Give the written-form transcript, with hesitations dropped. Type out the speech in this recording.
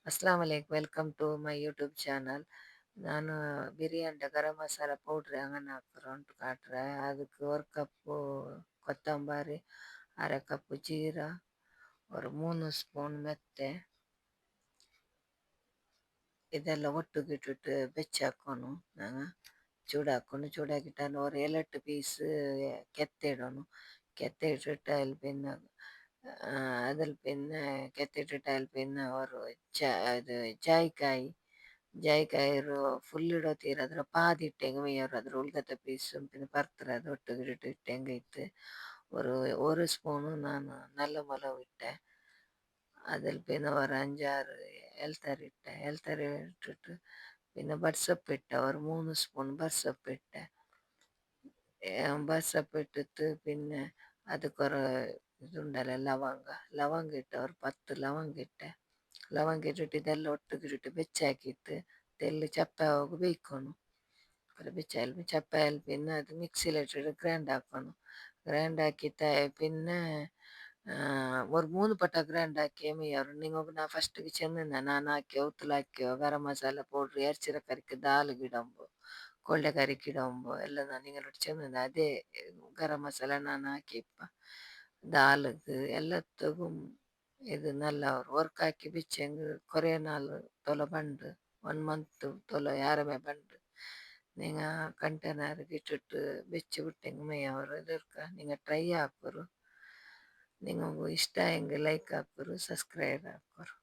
ಅಸ್ಲಾಂ ವಲೈಕ್ welcome to my YouTube channel. ನಾನು biryani garam masala powder ಅಂಗನ ಹಾಕ್ರೆ ಉಂಟು ಕಾಟ್ರೆ ಅದಕ್ಕೆ 1 ಕಪ್ಪು ಕೊತ್ತಂಬರಿ, ಅರೆ ಕಪ್ಪು ಜೀರಾ, ஒரு 3 ಸ್ಪೂನ್ ಮೆತ್ತೆ ಇದೆಲ್ಲ ಒಟ್ಟಿಗಿಟ್ಟಿಟ್ಟು ಬೆಚ್ಚ ಹಾಕೋನು. ನಾನು ಚೂಡಾಕೊಂಡು ಚೂಡಾಕಿಟ್ಟು ஒரு 7-8 ಪೀಸ್ ಕೆತ್ತೆ ಇಡೋನು. ಕೆತ್ತೆ ಇಟ್ಟಿಟ್ಟು അതിൽ പിന്നെ അതിൽ പിന്നെ ಕೆತ್ತಿಟ್ಟಿಟ್ಟು അതിൽ പിന്നെ ഒരു ಇದು ಜಾಯಿಕಾಯಿ ಜಾಯಿಕಾಯಿ ಫುಲ್ ಇಡೋತೀರ ಅದ್ರ ಪಾದಿ ಇಟ್ಟಂಗೆ ಮೇಯರು ಅದ್ರ ಉಳ್ದತ್ತ ಪೀಸ್ പിന്നെ ಪರ್ತರ ಅದು ಒಟ್ಟಿಗಿಟ್ಟು ಇಟ್ಟಂಗೆ ಇತ್ತು. ஒரு ಸ್ಪೂನು ನಾನು நல்ல மிளகு ಇಟ್ಟೆ. അതിൽ പിന്നെ ഒരു 5-6 ಎಲ್ತರಿ ಇಟ್ಟಿಟ್ಟು പിന്നെ ಬಡ್ಸಪ್ಪು ಇಟ್ಟೆ. ഒരു 3 ಸ್ಪೂನ್ ಬಡ್ಸಪ್ಪು ಇಟ್ಟೆ. ಬಡ್ಸಪ್ಪು ಇಟ್ಟಿತ್ತು പിന്നെ ಅದಕ್ಕೊರ ಇದುಂಡಲ್ಲ ಲವಂಗ ಇಟ್ಟೆ. ഒരു 10 ಲವಂಗ ಇಟ್ಟೆ. ಲವಂಗ ಇಟ್ಟಿಟ್ಟು ಇದೆಲ್ಲ ಒಟ್ಟಿಗಿಟ್ಟು ಬೆಚ್ಚಾಕಿತ್ತು ತೆಳ್ಳು ಚಪ್ಪೆ ಆವಾಗ ಬೇಯ್ಕೊನು. ಬೆಚ್ಚಾಯಲು ಚಪ್ಪೆ ಆಯಲು പിന്നെ ಅದು ಮಿಕ್ಸಿಲಿಟ್ಟಿಟ್ಟು ಗ್ರೈಂಡ್ ಹಾಕೋನು. ಗ್ರೈಂಡ್ ಹಾಕಿತ್ತ പിന്നെ ஒரு 3 ಪಟ ಗ್ರೈಂಡ್ ಹಾಕಿ ಮೇಯರು ನಿಂಗೊಬ್ಬ ನಾ ಫಸ್ಟ್ಗೆ ಚೆಂದಿನ ನಾನು ಹಾಕಿ ಉತ್ತಲು ಹಾಕಿ ಗರಂ ಮಸಾಲ ಪೌಡ್ರ್ ಎರ್ಚಿರ ಕರಿಕೆ ದಾಲ್ ಗಿಡಂಬು ಕೊಳ್ಳೆ ಕರಿಕೆ ಇಡಂಬು ಎಲ್ಲ ನಾನು ನಿಂಗೆ ಚೆಂದಿನ ಅದೇ ಗರಂ ಮಸಾಲ ನಾನು ಹಾಕಿಪ್ಪ ದಾಲ್ಗೆ ಎಲ್ಲತ್ತಗೂ ಇದು ನಲ್ಲ ವರ್ಕ್ ಹಾಕಿ ಬಿಚ್ಚಂಗೆ ಕೊರಿಯ ನಾಲ್ ತೊಲ ಬಂಡು 1 ಮಂತ್ ತೊಲ ಯಾರಮೆ ಬಂಡು ನಿಂಗ ಕಂಟೈನರ್ಗೆ ಇಟ್ಟಿಟ್ಟು ಬೆಚ್ಚಿ ಬಿಟ್ಟಂಗೆ ಮೇಯವರು ಇದರ್ಕ ನಿಂಗ ಟ್ರೈ ಹಾಕೋರು. ನಿಂಗೊಂದು ಇಷ್ಟ ಹೆಂಗೆ ಲೈಕ್ ಹಾಕೋರು ಸಬ್ಸ್ಕ್ರೈಬ್ ಹಾಕೋರು.